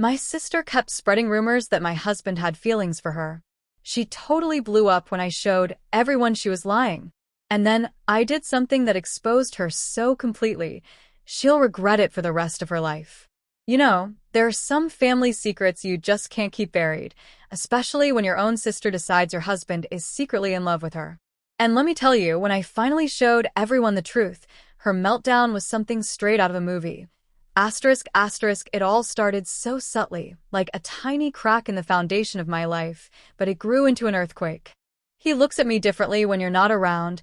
My sister kept spreading rumors that my husband had feelings for her. She totally blew up when I showed everyone she was lying. And then I did something that exposed her so completely, she'll regret it for the rest of her life. You know, there are some family secrets you just can't keep buried, especially when your own sister decides your husband is secretly in love with her. And let me tell you, when I finally showed everyone the truth, her meltdown was something straight out of a movie. Asterisk, asterisk, it all started so subtly, like a tiny crack in the foundation of my life, but it grew into an earthquake. He looks at me differently when you're not around,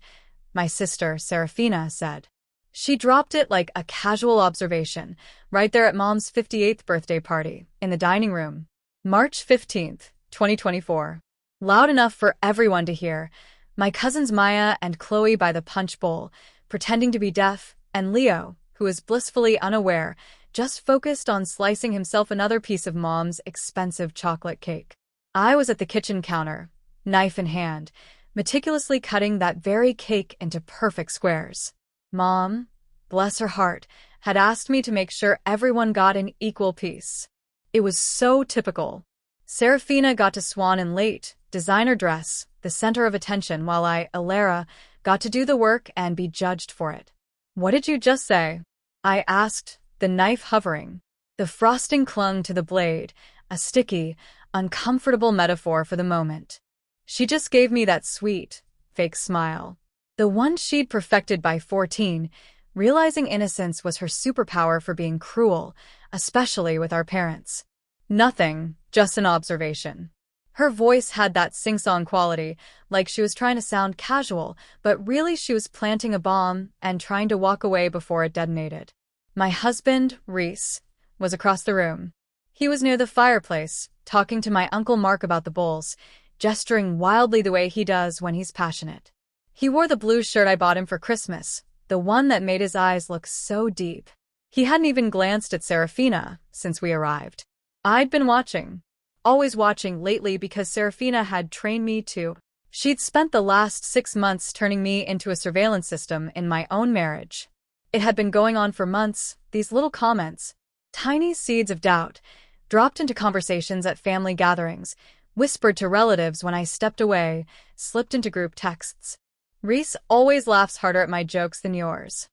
my sister, Serafina, said. She dropped it like a casual observation, right there at Mom's 58th birthday party, in the dining room. March 15th, 2024. Loud enough for everyone to hear. My cousins Maya and Chloe by the punch bowl, pretending to be deaf, and Leo, who is blissfully unaware, just focused on slicing himself another piece of Mom's expensive chocolate cake. I was at the kitchen counter, knife in hand, meticulously cutting that very cake into perfect squares. Mom, bless her heart, had asked me to make sure everyone got an equal piece. It was so typical. Serafina got to swan in late, designer dress, the center of attention, while I, Alara, got to do the work and be judged for it. What did you just say? I asked, the knife hovering. The frosting clung to the blade, a sticky, uncomfortable metaphor for the moment. She just gave me that sweet, fake smile. The one she'd perfected by 14, realizing innocence was her superpower for being cruel, especially with our parents. Nothing, just an observation. Her voice had that sing-song quality, like she was trying to sound casual, but really she was planting a bomb and trying to walk away before it detonated. My husband, Reese, was across the room. He was near the fireplace, talking to my Uncle Mark about the bowls, gesturing wildly the way he does when he's passionate. He wore the blue shirt I bought him for Christmas, the one that made his eyes look so deep. He hadn't even glanced at Serafina since we arrived. I'd been watching. Always watching lately because Serafina had trained me to. She'd spent the last 6 months turning me into a surveillance system in my own marriage. It had been going on for months, these little comments, tiny seeds of doubt, dropped into conversations at family gatherings, whispered to relatives when I stepped away, slipped into group texts. Reese always laughs harder at my jokes than yours.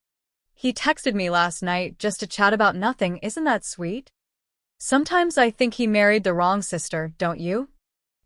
He texted me last night just to chat about nothing. Isn't that sweet? Sometimes I think he married the wrong sister, don't you?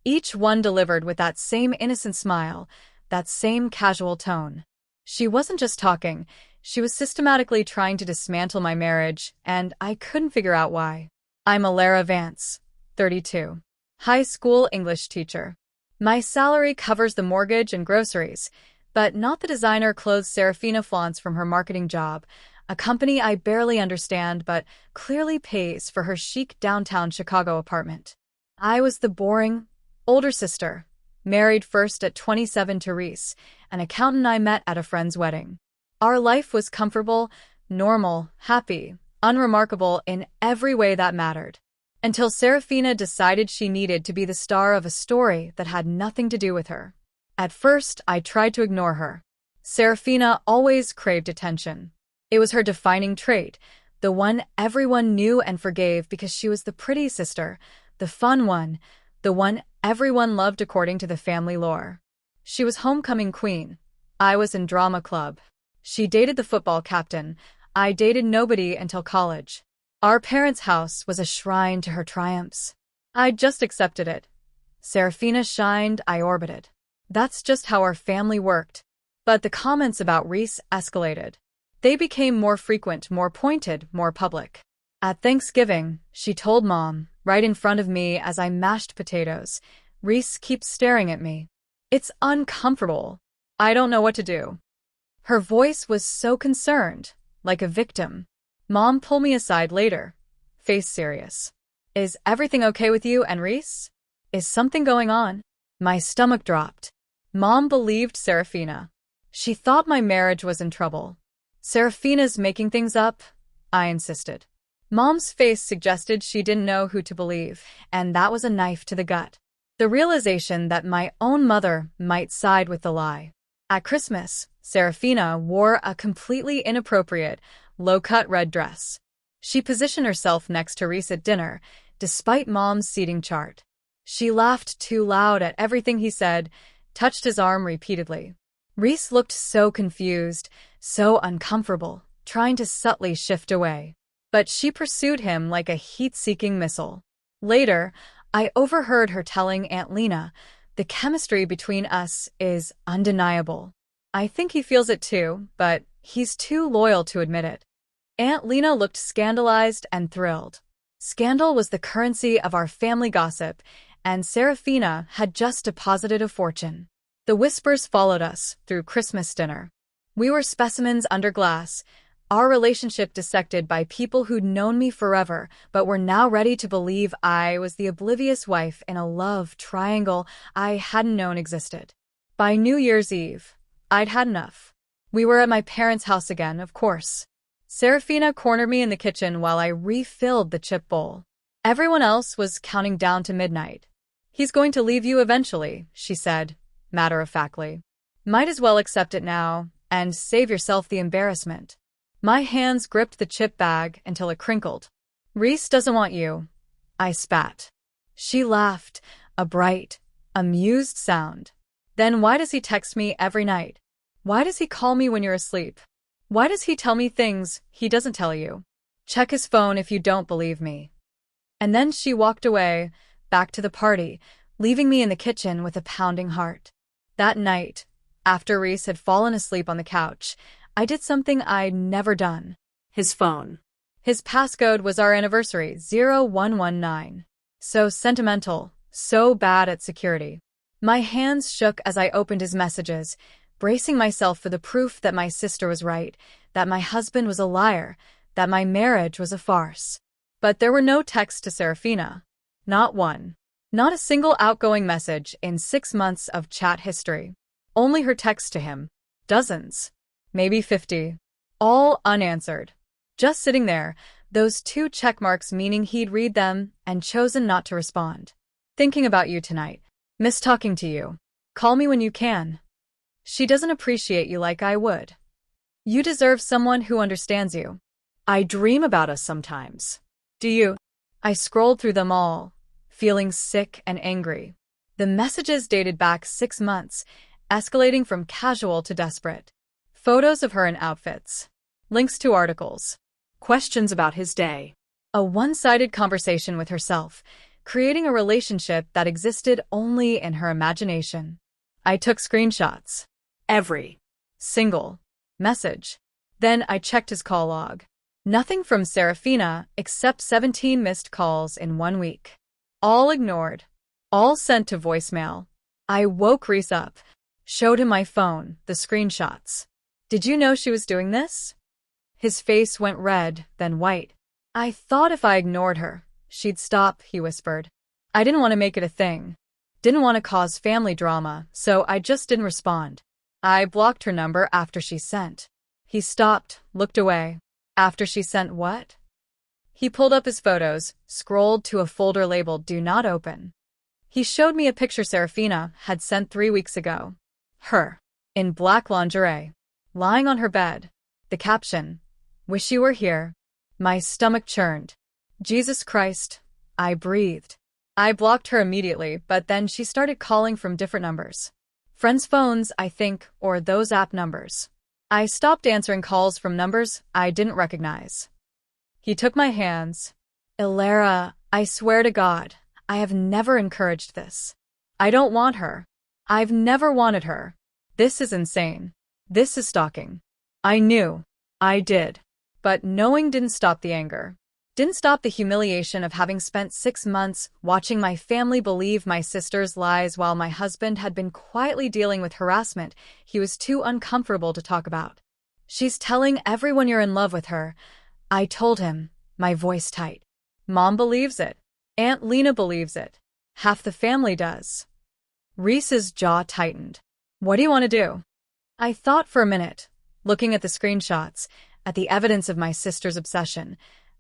Each one delivered with that same innocent smile, that same casual tone. She wasn't just talking, she was systematically trying to dismantle my marriage, and I couldn't figure out why. I'm Alara Vance, 32. High school English teacher. My salary covers the mortgage and groceries, but not the designer clothes Serafina flaunts from her marketing job, a company I barely understand but clearly pays for her chic downtown Chicago apartment. I was the boring, older sister, married first at 27 to Reese, an accountant I met at a friend's wedding. Our life was comfortable, normal, happy, unremarkable in every way that mattered. Until Serafina decided she needed to be the star of a story that had nothing to do with her. At first, I tried to ignore her. Serafina always craved attention. It was her defining trait, the one everyone knew and forgave because she was the pretty sister, the fun one, the one everyone loved according to the family lore. She was homecoming queen. I was in drama club. She dated the football captain. I dated nobody until college. Our parents' house was a shrine to her triumphs. I just accepted it. Serafina shined, I orbited. That's just how our family worked. But the comments about Reese escalated. They became more frequent, more pointed, more public. At Thanksgiving, she told Mom, right in front of me as I mashed potatoes, Reese keeps staring at me. It's uncomfortable. I don't know what to do. Her voice was so concerned, like a victim. Mom pulled me aside later, face serious. Is everything okay with you and Reese? Is something going on? My stomach dropped. Mom believed Serafina. She thought my marriage was in trouble. Serafina's making things up, I insisted. Mom's face suggested she didn't know who to believe, and that was a knife to the gut. The realization that my own mother might side with the lie. At Christmas, Serafina wore a completely inappropriate, low-cut red dress. She positioned herself next to Reese at dinner, despite Mom's seating chart. She laughed too loud at everything he said, touched his arm repeatedly. Reese looked so confused, so uncomfortable, trying to subtly shift away. But she pursued him like a heat-seeking missile. Later, I overheard her telling Aunt Lena, "The chemistry between us is undeniable." I think he feels it too, but he's too loyal to admit it. Aunt Lena looked scandalized and thrilled. Scandal was the currency of our family gossip, and Serafina had just deposited a fortune. The whispers followed us through Christmas dinner. We were specimens under glass, our relationship dissected by people who'd known me forever, but were now ready to believe I was the oblivious wife in a love triangle I hadn't known existed. By New Year's Eve, I'd had enough. We were at my parents' house again, of course. Serafina cornered me in the kitchen while I refilled the chip bowl. Everyone else was counting down to midnight. "He's going to leave you eventually," she said, matter-of-factly. "Might as well accept it now, and save yourself the embarrassment." My hands gripped the chip bag until it crinkled. "Reese doesn't want you," I spat. She laughed, a bright, amused sound. "Then why does he text me every night? Why does he call me when you're asleep? Why does he tell me things he doesn't tell you? Check his phone if you don't believe me." And then she walked away, back to the party, leaving me in the kitchen with a pounding heart. That night, after Reese had fallen asleep on the couch, I did something I'd never done. His phone. His passcode was our anniversary, 0119. So sentimental, so bad at security. My hands shook as I opened his messages, bracing myself for the proof that my sister was right, that my husband was a liar, that my marriage was a farce. But there were no texts to Serafina. Not one. Not a single outgoing message in 6 months of chat history. Only her texts to him. Dozens. Maybe 50. All unanswered. Just sitting there, those 2 check marks meaning he'd read them and chosen not to respond. "Thinking about you tonight. Miss talking to you. Call me when you can. She doesn't appreciate you like I would. You deserve someone who understands you. I dream about us sometimes. Do you?" I scrolled through them all, feeling sick and angry. The messages dated back 6 months, escalating from casual to desperate. Photos of her in outfits. Links to articles. Questions about his day. A one-sided conversation with herself, creating a relationship that existed only in her imagination. I took screenshots. Every single message. Then I checked his call log. Nothing from Serafina except 17 missed calls in 1 week. All ignored. All sent to voicemail. I woke Reese up. Showed him my phone, the screenshots. "Did you know she was doing this?" His face went red, then white. "I thought if I ignored her, she'd stop," he whispered. "I didn't want to make it a thing. Didn't want to cause family drama, so I just didn't respond. I blocked her number after she sent." He stopped, looked away. "After she sent what?" He pulled up his photos, scrolled to a folder labeled "Do Not Open." He showed me a picture Serafina had sent 3 weeks ago. Her, in black lingerie, lying on her bed. The caption, "Wish you were here." My stomach churned. Jesus Christ, I breathed. I blocked her immediately, but then she started calling from different numbers. Friends' phones, I think, or those app numbers. I stopped answering calls from numbers I didn't recognize. He took my hands. "Ilara, I swear to God, I have never encouraged this. I don't want her. I've never wanted her. This is insane. This is stalking." I knew. I did. But knowing didn't stop the anger. Didn't stop the humiliation of having spent 6 months watching my family believe my sister's lies while my husband had been quietly dealing with harassment he was too uncomfortable to talk about. "She's telling everyone you're in love with her," I told him, my voice tight. "Mom believes it. Aunt Lena believes it. Half the family does." Reese's jaw tightened. "What do you want to do?" I thought for a minute, looking at the screenshots, at the evidence of my sister's obsession,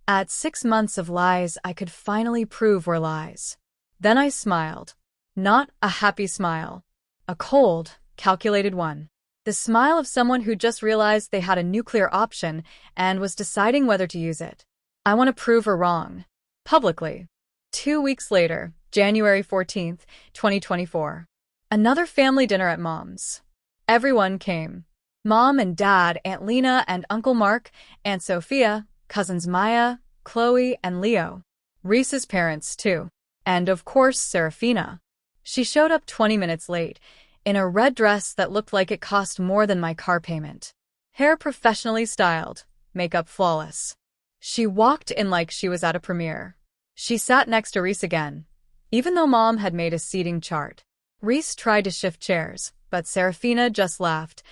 at 6 months of lies I could finally prove were lies. Then I smiled. Not a happy smile. A cold, calculated one. The smile of someone who just realized they had a nuclear option and was deciding whether to use it. I want to prove her wrong. Publicly. 2 weeks later, January 14th, 2024. Another family dinner at Mom's. Everyone came. Mom and Dad, Aunt Lena and Uncle Mark, Aunt Sophia, cousins Maya, Chloe, and Leo. Reese's parents, too. And of course, Serafina. She showed up 20 minutes late, in a red dress that looked like it cost more than my car payment. Hair professionally styled, makeup flawless. She walked in like she was at a premiere. She sat next to Reese again, even though Mom had made a seating chart. Reese tried to shift chairs, but Serafina just laughed.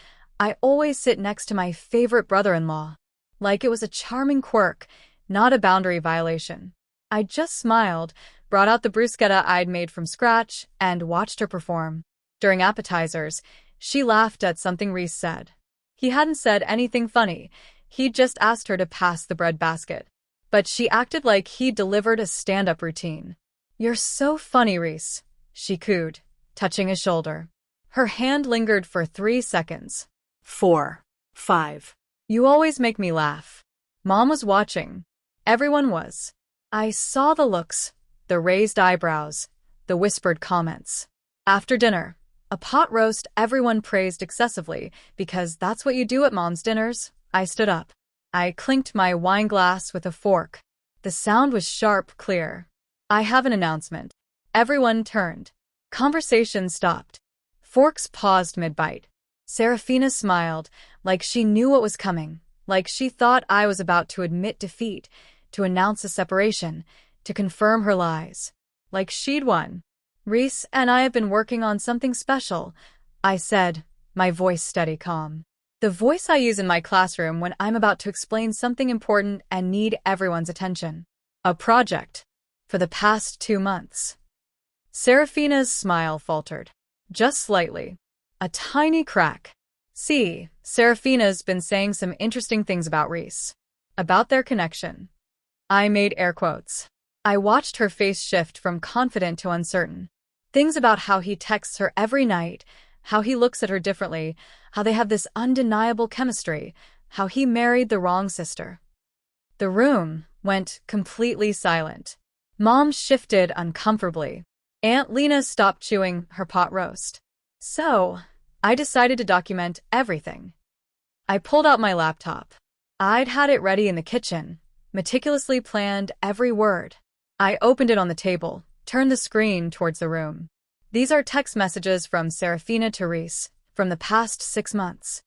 I always sit next to my favorite brother-in-law. Like it was a charming quirk, not a boundary violation. I just smiled, brought out the bruschetta I'd made from scratch, and watched her perform. During appetizers, she laughed at something Reese said. He hadn't said anything funny. He'd just asked her to pass the bread basket. But she acted like he delivered a stand-up routine. "You're so funny, Reese," she cooed, touching his shoulder. Her hand lingered for 3 seconds. 4, 5. "You always make me laugh." Mom was watching. Everyone was. I saw the looks, the raised eyebrows, the whispered comments. After dinner, a pot roast everyone praised excessively, because that's what you do at Mom's dinners. I stood up. I clinked my wine glass with a fork. The sound was sharp, clear. "I have an announcement." Everyone turned. Conversation stopped. Forks paused mid-bite. Serafina smiled, like she knew what was coming, like she thought I was about to admit defeat, to announce a separation, to confirm her lies. Like she'd won. "Reese and I have been working on something special," I said, my voice steady calm. The voice I use in my classroom when I'm about to explain something important and need everyone's attention. "A project. For the past 2 months. Serafina's smile faltered. Just slightly. A tiny crack. "See, Serafina's been saying some interesting things about Reese. About their connection." I made air quotes. I watched her face shift from confident to uncertain. Things about how he texts her every night, how he looks at her differently, how they have this undeniable chemistry, how he married the wrong sister. The room went completely silent. Mom shifted uncomfortably. Aunt Lena stopped chewing her pot roast. So, I decided to document everything. I pulled out my laptop. I'd had it ready in the kitchen, meticulously planned every word. I opened it on the table, turned the screen towards the room. These are text messages from Serafina to Reese, from the past 6 months.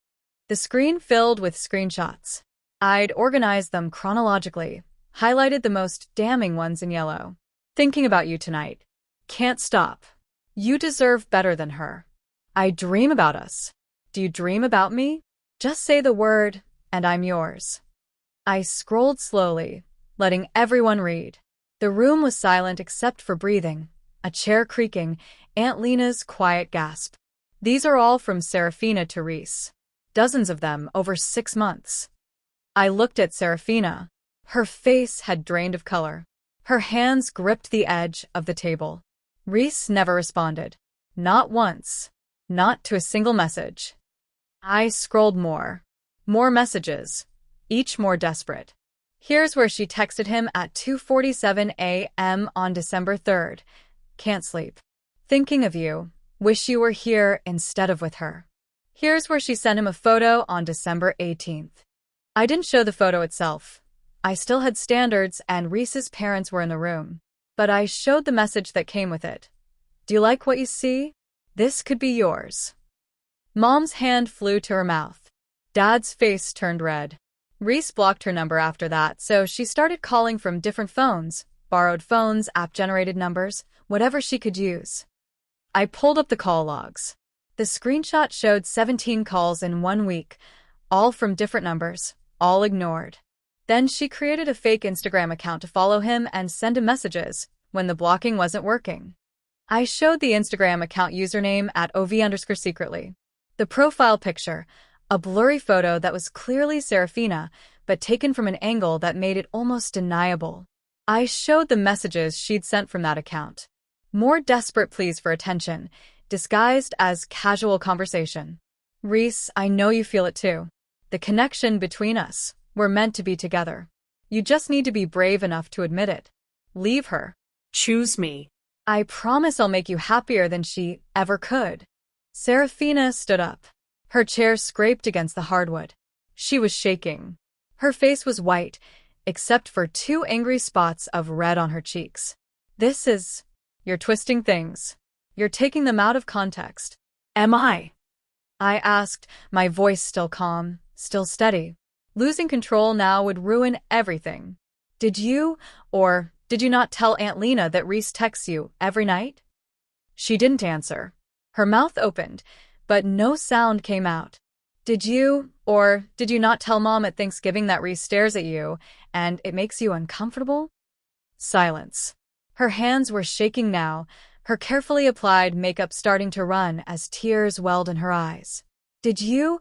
The screen filled with screenshots. I'd organized them chronologically, highlighted the most damning ones in yellow. "Thinking about you tonight. Can't stop. You deserve better than her. I dream about us. Do you dream about me? Just say the word, and I'm yours." I scrolled slowly, letting everyone read. The room was silent except for breathing, a chair creaking, Aunt Lena's quiet gasp. These are all from Serafina to Reese. Dozens of them over 6 months. I looked at Serafina. Her face had drained of color. Her hands gripped the edge of the table. Reese never responded. Not once. Not to a single message. I scrolled more. More messages. Each more desperate. Here's where she texted him at 2:47 a.m. on December 3rd. "Can't sleep. Thinking of you. Wish you were here instead of with her." Here's where she sent him a photo on December 18th. I didn't show the photo itself. I still had standards and Reese's parents were in the room. But I showed the message that came with it. "Do you like what you see? This could be yours." Mom's hand flew to her mouth. Dad's face turned red. Reese blocked her number after that, so she started calling from different phones, borrowed phones, app-generated numbers, whatever she could use. I pulled up the call logs. The screenshot showed 17 calls in 1 week, all from different numbers, all ignored. Then she created a fake Instagram account to follow him and send him messages when the blocking wasn't working. I showed the Instagram account username at ov_secretly. The profile picture, a blurry photo that was clearly Serafina, but taken from an angle that made it almost deniable. I showed the messages she'd sent from that account. More desperate pleas for attention, disguised as casual conversation. "Reese, I know you feel it too. The connection between us. We're meant to be together. You just need to be brave enough to admit it. Leave her. Choose me. I promise I'll make you happier than she ever could. Serafina stood up. Her chair scraped against the hardwood. She was shaking. Her face was white, except for 2 angry spots of red on her cheeks. You're twisting things. You're taking them out of context. Am I? I asked, my voice still calm, still steady. Losing control now would ruin everything. Did you not tell Aunt Lena that Reese texts you every night? She didn't answer. Her mouth opened, but no sound came out. Did you not tell Mom at Thanksgiving that Reese stares at you and it makes you uncomfortable? Silence. Her hands were shaking now, her carefully applied makeup starting to run as tears welled in her eyes. Did you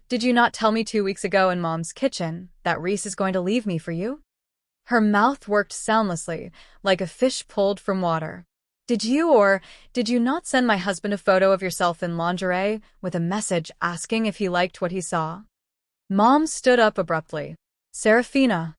not tell me 2 weeks ago in Mom's kitchen that Reese is going to leave me for you? Her mouth worked soundlessly, like a fish pulled from water. Did you not send my husband a photo of yourself in lingerie with a message asking if he liked what he saw? Mom stood up abruptly. Serafina.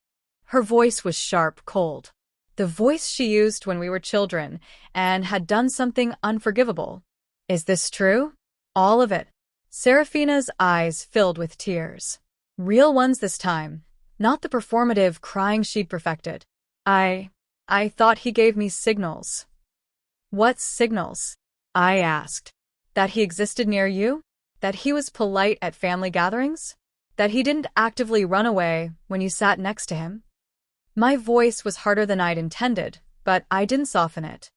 Her voice was sharp, cold. The voice she used when we were children and had done something unforgivable. Is this true? All of it. Serafina's eyes filled with tears. Real ones this time, not the performative crying she'd perfected. I thought he gave me signals. What signals? I asked. That he existed near you? That he was polite at family gatherings? That he didn't actively run away when you sat next to him? My voice was harder than I'd intended, but I didn't soften it.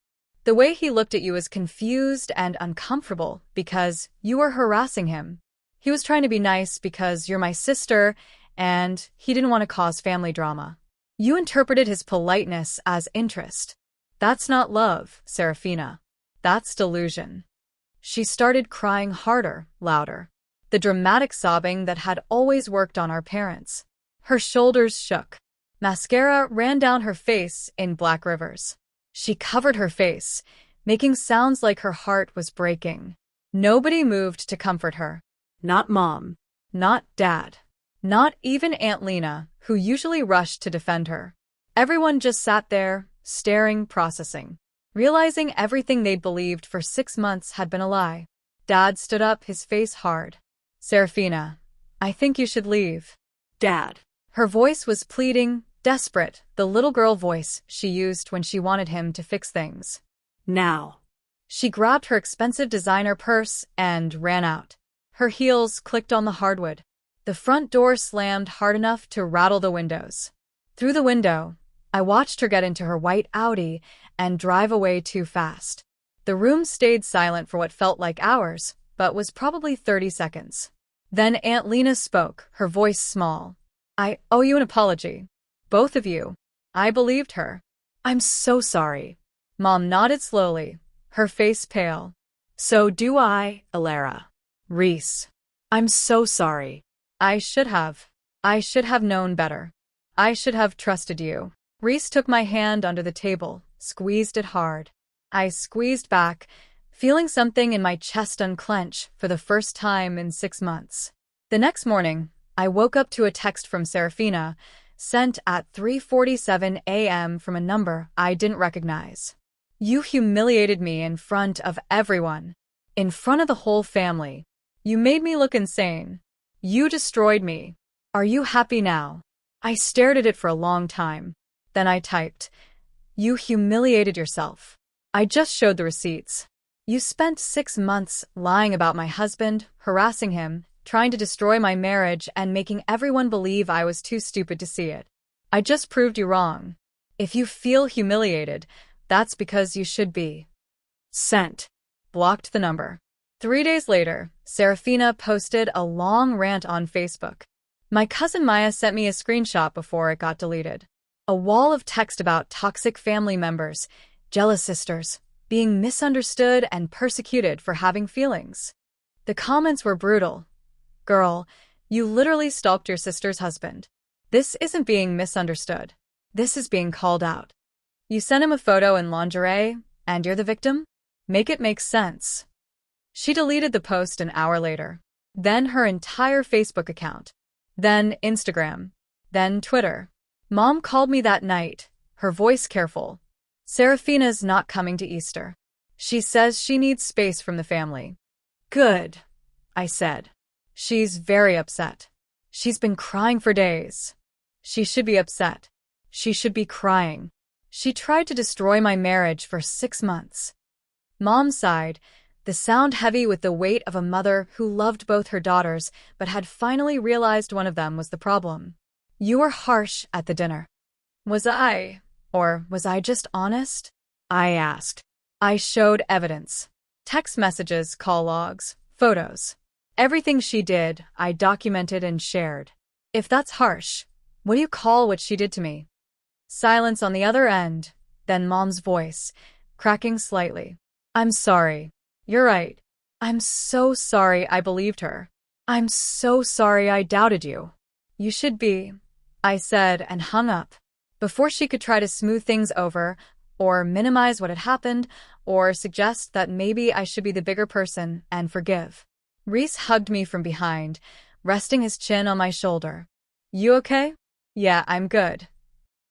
The way he looked at you was confused and uncomfortable because you were harassing him. He was trying to be nice because you're my sister, and he didn't want to cause family drama. You interpreted his politeness as interest. That's not love, Serafina. That's delusion. She started crying harder, louder. The dramatic sobbing that had always worked on our parents. Her shoulders shook. Mascara ran down her face in black rivers. She covered her face, making sounds like her heart was breaking. Nobody moved to comfort her. Not Mom. Not Dad. Not even Aunt Lena, who usually rushed to defend her. Everyone just sat there, staring, processing, realizing everything they'd believed for 6 months had been a lie. Dad stood up, his face hard. Serafina, I think you should leave. Dad. Her voice was pleading, desperate, the little girl voice she used when she wanted him to fix things. Now. She grabbed her expensive designer purse and ran out. Her heels clicked on the hardwood. The front door slammed hard enough to rattle the windows. Through the window, I watched her get into her white Audi and drive away too fast. The room stayed silent for what felt like hours, but was probably 30 seconds. Then Aunt Lena spoke, her voice small. I owe you an apology. Both of you. I believed her. I'm so sorry. Mom nodded slowly, her face pale. So do I, Alara. Reese. I'm so sorry. I should have known better. I should have trusted you. Reese took my hand under the table, squeezed it hard. I squeezed back, feeling something in my chest unclench for the first time in 6 months. The next morning, I woke up to a text from Serafina, sent at 3:47 a.m. from a number I didn't recognize. You humiliated me in front of everyone. In front of the whole family. You made me look insane. You destroyed me. Are you happy now? I stared at it for a long time. Then I typed, you humiliated yourself. I just showed the receipts. You spent 6 months lying about my husband, harassing him, trying to destroy my marriage and making everyone believe I was too stupid to see it. I just proved you wrong. If you feel humiliated, that's because you should be. Sent. Blocked the number. 3 days later, Serafina posted a long rant on Facebook. My cousin Maya sent me a screenshot before it got deleted. A wall of text about toxic family members, jealous sisters, being misunderstood and persecuted for having feelings. The comments were brutal. Girl, you literally stalked your sister's husband. This isn't being misunderstood. This is being called out. You sent him a photo in lingerie, and you're the victim? Make it make sense. She deleted the post an hour later. Then her entire Facebook account. Then Instagram. Then Twitter. Mom called me that night, her voice careful. Serafina's not coming to Easter. She says she needs space from the family. Good, I said. She's very upset. She's been crying for days. She should be upset. She should be crying. She tried to destroy my marriage for 6 months. Mom sighed, the sound heavy with the weight of a mother who loved both her daughters but had finally realized one of them was the problem. You were harsh at the dinner. Was I? Or was I just honest? I asked. I showed evidence. Text messages, call logs, photos. Everything she did, I documented and shared. If that's harsh, what do you call what she did to me? Silence on the other end, then Mom's voice, cracking slightly. I'm sorry. You're right. I'm so sorry I believed her. I'm so sorry I doubted you. You should be, I said and hung up. Before she could try to smooth things over, or minimize what had happened, or suggest that maybe I should be the bigger person and forgive. Reese hugged me from behind, resting his chin on my shoulder. You okay? Yeah, I'm good.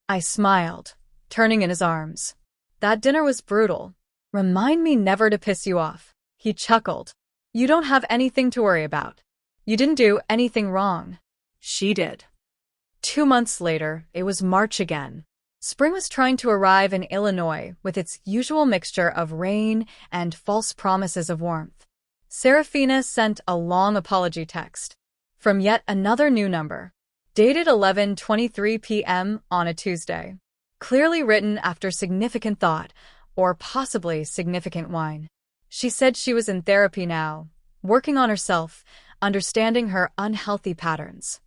I smiled, turning in his arms. That dinner was brutal. Remind me never to piss you off. He chuckled. You don't have anything to worry about. You didn't do anything wrong. She did. 2 months later, it was March again. Spring was trying to arrive in Illinois with its usual mixture of rain and false promises of warmth. Serafina sent a long apology text from yet another new number, dated 11:23 p.m. on a Tuesday. Clearly written after significant thought, or possibly significant wine. She said she was in therapy now, working on herself, understanding her unhealthy patterns.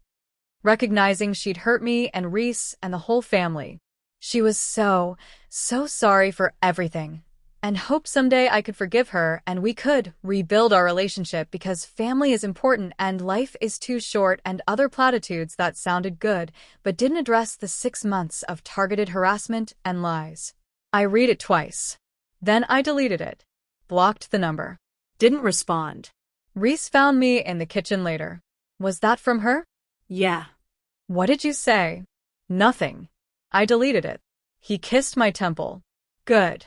Recognizing she'd hurt me and Reese and the whole family. She was so sorry for everything, and hoped someday I could forgive her and we could rebuild our relationship because family is important and life is too short, and other platitudes that sounded good but didn't address the 6 months of targeted harassment and lies. I read it twice. Then I deleted it. Blocked the number. Didn't respond. Reese found me in the kitchen later. Was that from her? Yeah. What did you say? Nothing. I deleted it. He kissed my temple. Good.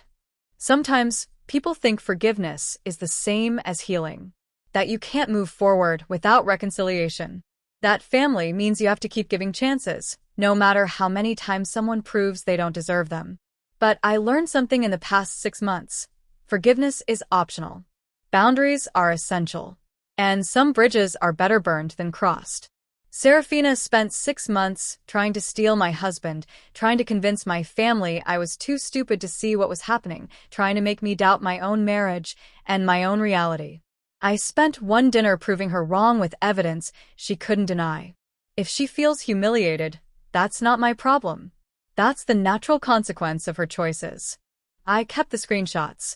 Sometimes people think forgiveness is the same as healing. That you can't move forward without reconciliation. That family means you have to keep giving chances, no matter how many times someone proves they don't deserve them. But I learned something in the past 6 months. Forgiveness is optional. Boundaries are essential. And some bridges are better burned than crossed. Serafina spent 6 months trying to steal my husband, trying to convince my family I was too stupid to see what was happening, trying to make me doubt my own marriage and my own reality. I spent one dinner proving her wrong with evidence she couldn't deny. If she feels humiliated, that's not my problem. That's the natural consequence of her choices. I kept the screenshots.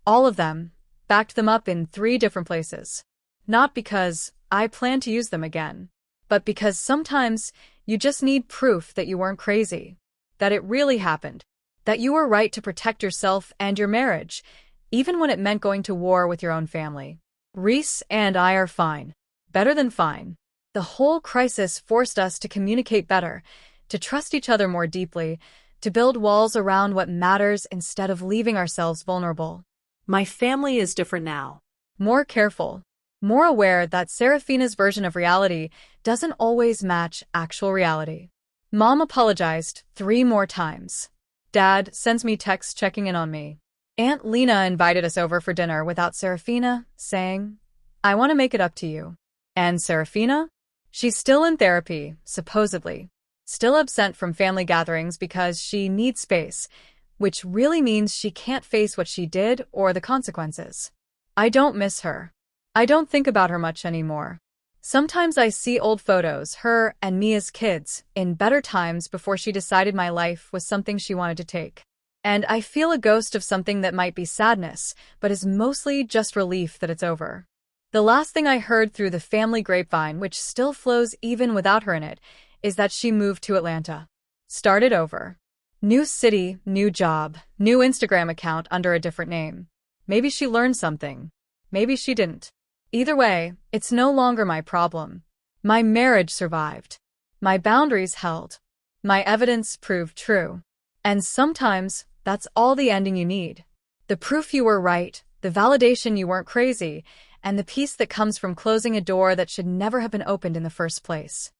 All of them. Backed them up in 3 different places. Not because I plan to use them again, but because sometimes you just need proof that you weren't crazy, that it really happened, that you were right to protect yourself and your marriage, even when it meant going to war with your own family. Reese and I are fine. Better than fine. The whole crisis forced us to communicate better, to trust each other more deeply, to build walls around what matters instead of leaving ourselves vulnerable. My family is different now. More careful. More aware that Serafina's version of reality doesn't always match actual reality. Mom apologized 3 more times. Dad sends me texts checking in on me. Aunt Lena invited us over for dinner without Serafina, saying, I want to make it up to you. And Serafina? She's still in therapy, supposedly. Still absent from family gatherings because she needs space, which really means she can't face what she did or the consequences. I don't miss her. I don't think about her much anymore. Sometimes I see old photos, her and me as kids, in better times before she decided my life was something she wanted to take. And I feel a ghost of something that might be sadness, but is mostly just relief that it's over. The last thing I heard through the family grapevine, which still flows even without her in it, is that she moved to Atlanta. Started over. New city, new job, new Instagram account under a different name. Maybe she learned something. Maybe she didn't. Either way, it's no longer my problem. My marriage survived. My boundaries held. My evidence proved true. And sometimes, That's all the ending you need. The proof you were right, the validation you weren't crazy, and the peace that comes from closing a door that should never have been opened in the first place.